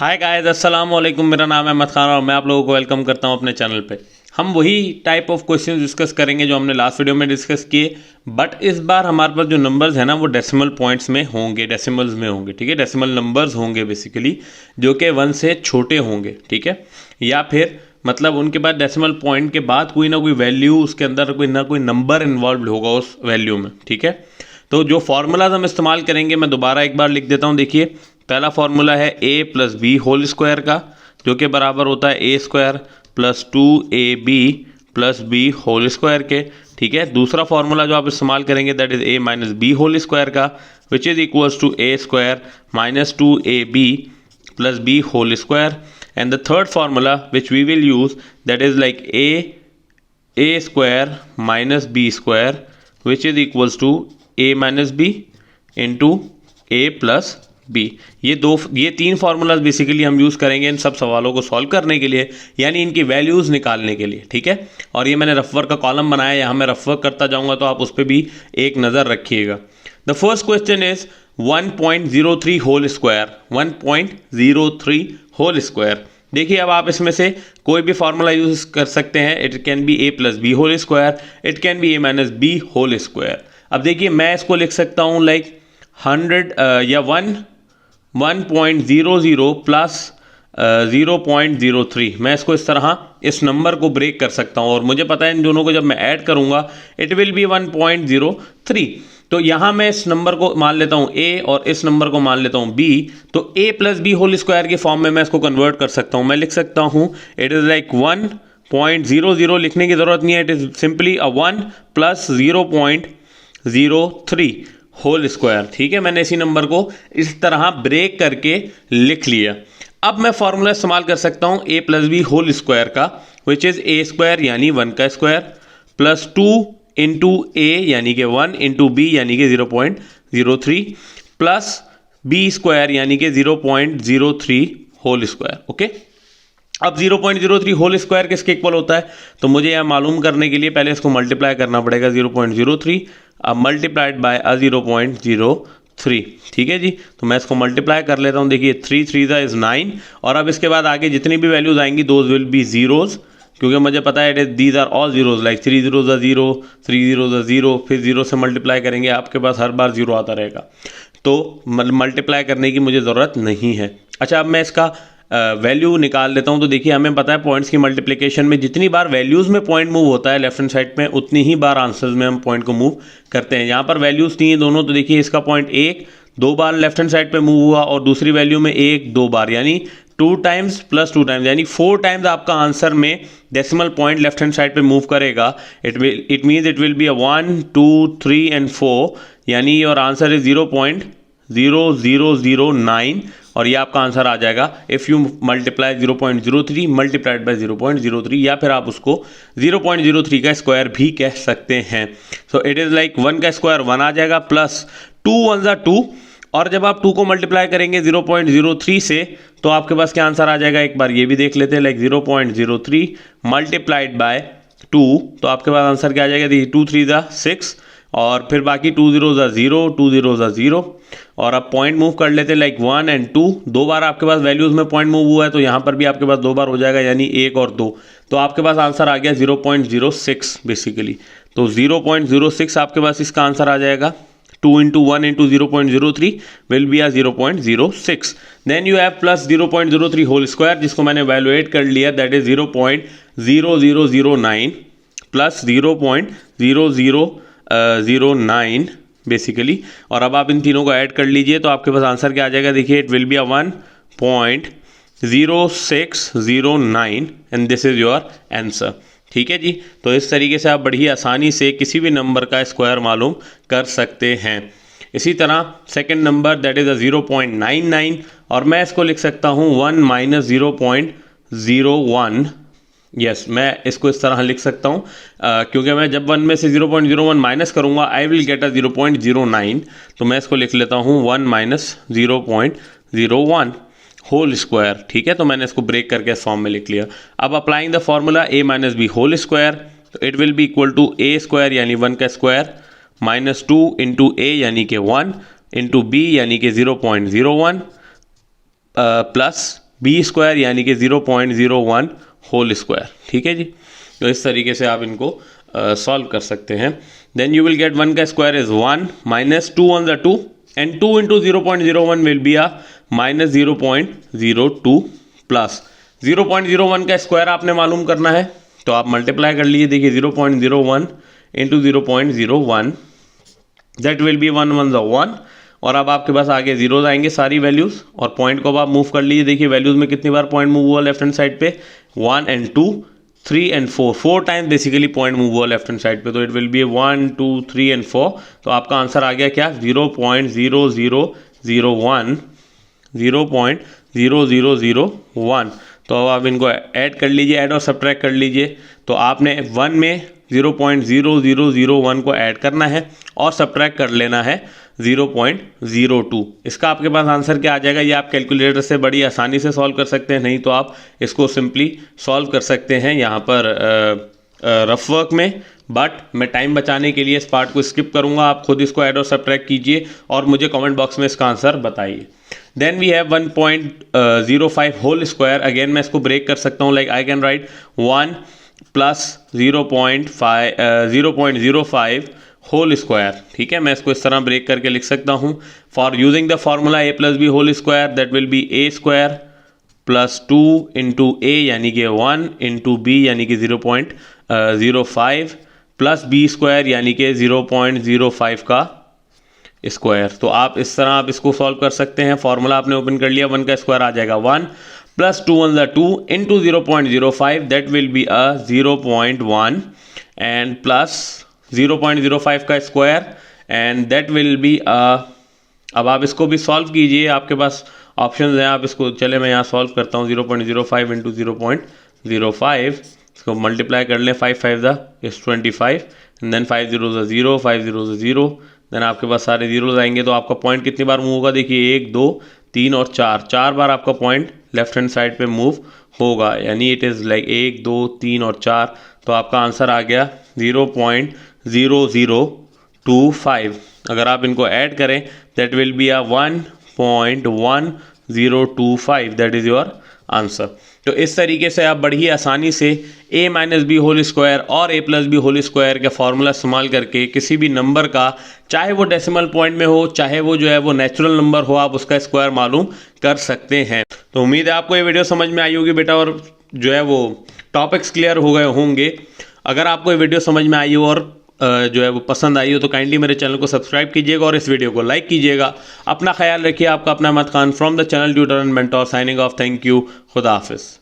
Hi guys, अस्सलाम वालेकुम। मेरा नाम है अहमद खान और मैं आप लोगों को वेलकम करता हूं अपने चैनल पे। हम वही टाइप ऑफ क्वेश्चन डिस्कस करेंगे जो हमने लास्ट वीडियो में डिस्कस किए, बट इस बार हमारे पास जो नंबर्स है ना वो डेसिमल पॉइंट्स में होंगे, डेसिमल्स में होंगे। ठीक है, डेसिमल नंबर्स होंगे बेसिकली, जो कि 1 से छोटे होंगे। ठीक है, या फिर मतलब उनके बाद डेसिमल पॉइंट के बाद कोई ना कोई वैल्यू, उसके अंदर कोई ना कोई नंबर इन्वॉल्व होगा उस वैल्यू में। ठीक है, तो जो फार्मूलाज हम इस्तेमाल करेंगे मैं दोबारा एक बार लिख देता हूँ। देखिए, पहला फार्मूला है a plus B whole square का, जो कि बराबर होता है A square plus 2ab plus B whole square के। ठीक है, दूसरा फार्मूला जो आप इस्तेमाल करेंगे that is a minus B whole square का, which is equals to A square minus 2ab plus B whole square. And the third formula which we will use that is like a square minus B square which is equals to a minus B into a plus B. ये तीन formulas basically हम use करेंगे इन सब सवालों को solve करने के लिए, यानी इनकी वैल्यूज़ निकालने के लिए। ठीक है, और ये मैंने रफ वर्क का कॉलम बनाया, यहाँ मैं रफ वर्क करता जाऊँगा तो आप उस पर भी एक नज़र रखिएगा। The first question is 1.03 whole square, 1.03 whole square. देखिए, अब आप इसमें से कोई भी फार्मूला यूज़ कर सकते हैं। It can be a plus B whole square, it can be a minus B whole square. अब देखिए, मैं इसको लिख सकता हूँ लाइक 100 या 1.00 प्लस 0.03। मैं इसको इस तरह इस नंबर को ब्रेक कर सकता हूँ और मुझे पता है इन दोनों को जब मैं ऐड करूँगा इट विल बी 1.03। तो यहाँ मैं इस नंबर को मान लेता हूँ a और इस नंबर को मान लेता हूँ b। तो a plus B whole square के फॉर्म में मैं इसको कन्वर्ट कर सकता हूँ। मैं लिख सकता हूँ इट इज़ लाइक 1.00 लिखने की ज़रूरत नहीं है, it is simply 1 plus 0.03 whole square. ठीक है, मैंने इसी नंबर को इस तरह ब्रेक करके लिख लिया। अब मैं फॉर्मूला इस्तेमाल कर सकता हूँ a plus B whole square का, विच इज़ a स्क्वायर यानी 1 का स्क्वायर प्लस 2 इंटू a यानी कि 1 इंटू b यानी कि 0.03 प्लस b स्क्वायर यानी कि 0.03 होल स्क्वायर। ओके, अब 0.03 होल स्क्वायर किसके इक्वल होता है, तो मुझे यह मालूम करने के लिए पहले इसको मल्टीप्लाई करना पड़ेगा 0.03 अब मल्टीप्लाइड बाय 0.03। ठीक है जी, तो मैं इसको मल्टीप्लाई कर लेता हूँ। देखिए 3 3 इज 9 और अब इसके बाद आगे जितनी भी वैल्यूज आएंगी दोज विल बी जीरोज, क्योंकि मुझे पता है these are all zeros, like 3 0 0 3 0 0, फिर 0 से मल्टीप्लाई करेंगे आपके पास हर बार 0 आता रहेगा, तो मल्टीप्लाई करने की मुझे ज़रूरत नहीं है। अच्छा, अब मैं इसका वैल्यू निकाल लेता हूँ। तो देखिए, हमें पता है पॉइंट्स की मल्टीप्लिकेशन में जितनी बार वैल्यूज़ में पॉइंट मूव होता है लेफ्ट हैंड साइड में, उतनी ही बार आंसर्स में हम पॉइंट को मूव करते हैं। यहाँ पर वैल्यूज़ थी दोनों, तो देखिए इसका पॉइंट 1-2 बार लेफ्ट हैंड साइड पे मूव हुआ और दूसरी वैल्यू में 1-2 बार, यानी 2 टाइम्स प्लस 2 टाइम्स, यानी 4 टाइम्स आपका आंसर में decimal point left hand side पे मूव करेगा। It means it will B 1 2 3 and 4, यानी योर आंसर इज 0.0009 और ये आपका आंसर आ जाएगा if you multiply 0.03 multiplied by 0.03, या फिर आप उसको 0.03 का स्क्वायर भी कह सकते हैं। सो इट इज़ लाइक 1 का स्क्वायर 1 आ जाएगा प्लस 2 1 2, और जब आप 2 को मल्टीप्लाई करेंगे 0.03 से तो आपके पास क्या आंसर आ जाएगा, एक बार ये भी देख लेते हैं। लाइक 0.03 मल्टीप्लाइड बाय 2, तो आपके पास आंसर क्या आ जाएगा, देखिए 2 3 6 और फिर बाकी 2 0 0 2 0 0, और अब पॉइंट मूव कर लेते हैं लाइक 1 एंड 2। 2 बार आपके पास वैल्यूज़ में पॉइंट मूव हुआ है, तो यहाँ पर भी आपके पास 2 बार हो जाएगा, यानी 1 और 2, तो आपके पास आंसर आ गया 0.06 बेसिकली। तो 0.06 आपके पास इसका आंसर आ जाएगा। 2 into 1 into 0.03 will be uh 0.06। Then you have plus 0.03 whole square, जिसको मैंने वैल्यूएट कर लिया, दैट इज 0.0009 प्लस 0.0009 बेसिकली। और अब आप इन तीनों को ऐड कर लीजिए तो आपके पास आंसर क्या आ जाएगा, देखिए it will be uh 1.0609 and this is your answer. ठीक है जी, तो इस तरीके से आप बड़ी आसानी से किसी भी नंबर का स्क्वायर मालूम कर सकते हैं। इसी तरह second number that is a 0.99 और मैं इसको लिख सकता हूँ 1 माइनस 0.01। यस, मैं इसको इस तरह लिख सकता हूँ क्योंकि मैं जब 1 में से 0.01 माइनस करूँगा आई विल गेट अ 0.09, तो मैं इसको लिख लेता हूँ 1 माइनस 0.01 होल स्क्वायर। ठीक है, तो मैंने इसको ब्रेक करके इस फॉर्म में लिख लिया। अब applying the formula a minus B whole square, तो it will be equal to a square यानी 1 का स्क्वायर माइनस 2 इंटू a यानी कि 1 इंटू b यानी कि 0.01 प्लस बी स्क्वायर यानी कि 0.01 होल स्क्वायर। ठीक है जी, तो इस तरीके से आप इनको सॉल्व कर सकते हैं। देन यू विल गेट 1 का square is 1 minus 2 on the 2 and 2 into 0.01 will be uh minus 0.02 plus 0.01 का स्क्वायर आपने मालूम करना है, तो आप मल्टीप्लाई कर लीजिए। देखिए 0.01 into 0.01 that will B 1 1 the 1, और अब आपके पास आगे जीरोज आएंगे सारी वैल्यूज़, और पॉइंट को अब आप मूव कर लीजिए। देखिए वैल्यूज़ में कितनी बार पॉइंट मूव हुआ लेफ्ट हैंड साइड पे, 1 and 2, 3 and 4, 4 times basically point move हुआ लेफ्ट हैंड साइड पे, तो इट विल बी 1 2 3 and 4। तो आपका आंसर आ गया क्या, 0.0001, 0.0001। तो अब आप इनको ऐड कर लीजिए, ऐड और सब्ट्रैक्ट कर लीजिए। तो आपने 1 में 0.0001 को ऐड करना है और सब्ट्रैक्ट कर लेना है 0.02। इसका आपके पास आंसर क्या आ जाएगा, ये आप कैलकुलेटर से बड़ी आसानी से सॉल्व कर सकते हैं, नहीं तो आप इसको सिंपली सॉल्व कर सकते हैं यहाँ पर रफ वर्क में। बट मैं टाइम बचाने के लिए इस पार्ट को स्किप करूँगा, आप खुद इसको ऐड और सब्ट्रैक्ट कीजिए और मुझे कमेंट बॉक्स में इसका आंसर बताइए। Then we have 1.05 whole square. Again मैं इसको ब्रेक कर सकता हूँ, like I can write 1 plus 0.05 whole square. ठीक है, मैं इसको इस तरह ब्रेक करके लिख सकता हूँ। For using the formula a plus B whole square that will be a square plus 2 into A यानी कि 1 इंटू बी यानी कि 0.05 प्लस बी स्क्वायर यानी कि 0.05 का स्क्वायर। तो आप इस तरह आप इसको सॉल्व कर सकते हैं। फॉर्मूला आपने ओपन कर लिया, 1 का स्क्वायर आ जाएगा 1 plus 2 on the 2 into 0.05 that will be a 0.1 and plus 0.05 का square and that will B अब आप इसको भी सॉल्व कीजिए, आपके पास ऑप्शंस हैं, आप इसको चले मैं यहाँ सॉल्व करता हूँ। 0.05 इंटू 0.05 इसको मल्टीप्लाई कर लें, 5 5 इज 25 एंड देन 5 0 0 5 0 0, देन आपके पास सारे जीरोज आएंगे। तो आपका पॉइंट कितनी बार मूव होगा, देखिए 1 2 3 और 4 बार आपका पॉइंट लेफ्ट हैंड साइड पे मूव होगा, यानी इट इज़ लाइक 1 2 3 और 4। तो आपका आंसर आ गया 0.0025। अगर आप इनको ऐड करें that will be a 1.1025, that is your answer. तो इस तरीके से आप बड़ी आसानी से a minus B whole square और a plus B whole square का फॉर्मूला इस्तेमाल करके किसी भी नंबर का, चाहे वो डेसिमल पॉइंट में हो चाहे वो जो है वो नेचुरल नंबर हो, आप उसका स्क्वायर मालूम कर सकते हैं। तो उम्मीद है आपको ये वीडियो समझ में आई होगी बेटा, और जो है वो टॉपिक्स क्लियर हो गए होंगे। अगर आपको ये वीडियो समझ में आई हो और जो है वो पसंद आई हो तो काइंडली मेरे चैनल को सब्सक्राइब कीजिएगा और इस वीडियो को लाइक कीजिएगा। अपना ख्याल रखिए, आपका अपना Ahmad Khan from the channel tutor and mentor signing off. Thank you, खुदा हाफिज़।